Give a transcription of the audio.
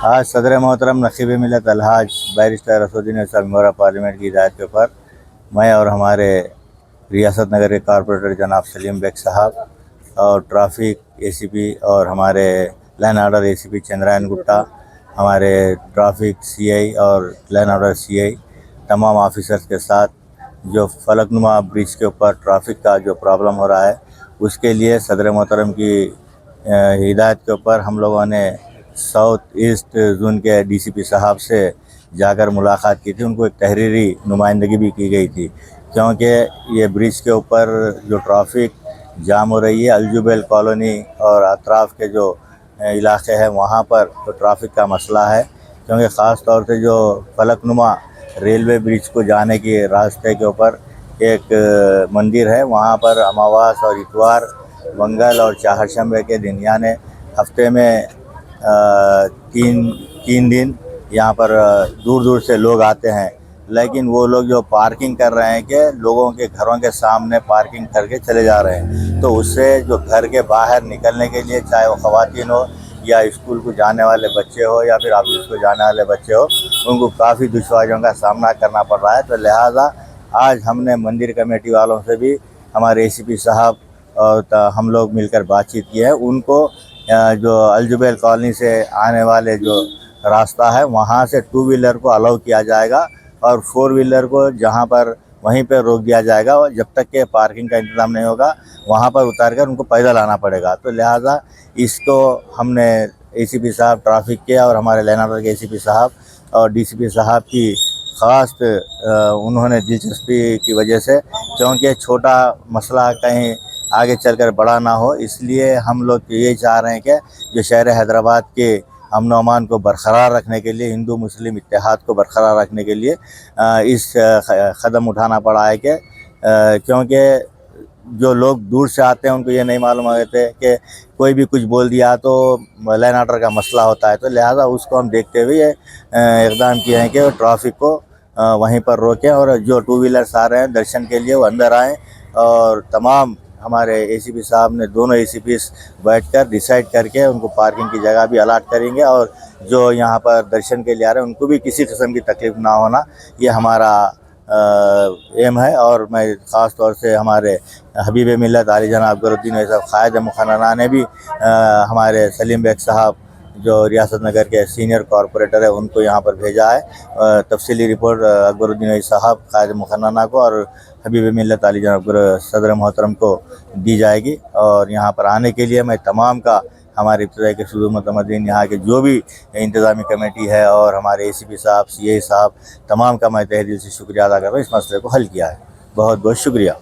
आज सदर मोहतरम नकीब मिलत अलहाज बैरिस्टर असदुद्दीन साहब मेंबर ऑफ पार्लियामेंट की हिदायत के ऊपर मैं और हमारे रियासत नगर के कॉरपोरेटर जनाब सलीम बेग साहब और ट्रैफिक एसीपी और हमारे line order ACP Chandrayan Gupta, हमारे ट्रैफिक सीआई और लाइन ऑर्डर सीआई तमाम ऑफिसर्स के साथ जो फलकनुमा ब्रिज के ऊपर ट्रैफिक का जो प्रॉब्लम हो रहा है उसके लिए सदर मोहतरम की हिदायत के ऊपर हम लोगों ने साउथ ईस्ट जोन के डीसीपी साहब से जाकर मुलाकात की थी। उनको एक तहरीरी नुमाइंदगी भी की गई थी, क्योंकि ये ब्रिज के ऊपर जो ट्रैफिक जाम हो रही है अलजुबेल कॉलोनी और अतराफ़ के जो इलाके हैं वहाँ पर तो ट्रैफिक का मसला है, क्योंकि ख़ास तौर से जो फलकनुमा रेलवे ब्रिज को जाने के रास्ते के ऊपर एक मंदिर है, वहाँ पर अमावास और इतवार, मंगल और चाहरशंबे के दिन यानी हफ्ते में तीन दिन यहाँ पर दूर दूर से लोग आते हैं, लेकिन वो लोग जो पार्किंग कर रहे हैं कि लोगों के घरों के सामने पार्किंग करके चले जा रहे हैं, तो उससे जो घर के बाहर निकलने के लिए चाहे वो ख़वातीन हो या स्कूल को जाने वाले बच्चे हो या फिर ऑफिस को जाने वाले बच्चे हो, उनको काफ़ी दुश्वारियों का सामना करना पड़ रहा है। तो लिहाजा आज हमने मंदिर कमेटी वालों से भी हमारे एसीपी साहब और हम लोग मिलकर बातचीत की है। उनको जो अलजुबेल कॉलोनी से आने वाले जो रास्ता है वहाँ से टू व्हीलर को अलाउ किया जाएगा और फोर व्हीलर को जहाँ पर वहीं पर रोक दिया जाएगा, और जब तक के पार्किंग का इंतज़ाम नहीं होगा वहाँ पर उतार कर उनको पैदल आना पड़ेगा। तो लिहाजा इसको हमने एसीपी साहब ट्रैफिक के और हमारे लाइन ऑर्डर के एसीपी साहब और डीसीपी साहब की ख़ास उन्होंने दिलचस्पी की वजह से, क्योंकि छोटा मसला कहीं आगे चलकर बड़ा ना हो, इसलिए हम लोग ये चाह रहे हैं कि जो शहर हैदराबाद के अमन अमान को बरकरार रखने के लिए, हिंदू मुस्लिम इत्तेहाद को बरकरार रखने के लिए इस कदम उठाना पड़ा है कि क्योंकि जो लोग दूर से आते हैं उनको ये नहीं मालूम होते कि कोई भी कुछ बोल दिया तो लाइन ऑर्डर का मसला होता है। तो लिहाजा उसको हम देखते हुए इक़दाम किए हैं कि ट्रैफिक को वहीं पर रोकें और जो टू व्हीलर्स आ रहे हैं दर्शन के लिए वो अंदर आएँ, और तमाम हमारे एसीपी साहब ने दोनों एसीपीस बैठकर डिसाइड करके उनको पार्किंग की जगह भी अलाट करेंगे, और जो यहाँ पर दर्शन के लिए आ रहे हैं उनको भी किसी किस्म की तकलीफ़ ना होना, ये हमारा एम है। और मैं ख़ास तौर से हमारे हबीब मिल्लत आली जनाब अकबरुद्दीन साहब क़ायद मुखन्ना ने भी हमारे सलीम बेग साहब जो रियासत नगर के सीनियर कॉरपोरेटर है उनको यहाँ पर भेजा है। तफसीली रिपोर्ट अकबरुद्दीन साहब क़ायद मुखन्ना को और हबीब मिल्लत आली जनाब सदर मोहतरम को दी जाएगी। और यहाँ पर आने के लिए मैं तमाम का हमारे इब्तदाई के सुदूर मुतमद्दीन यहाँ के जो भी इंतज़ामी कमेटी है और हमारे एसीपी साहब सीए साहब तमाम का मैं तहे दिल से शुक्रिया अदा कर रहा हूँ, इस मसले को हल किया है। बहुत बहुत शुक्रिया।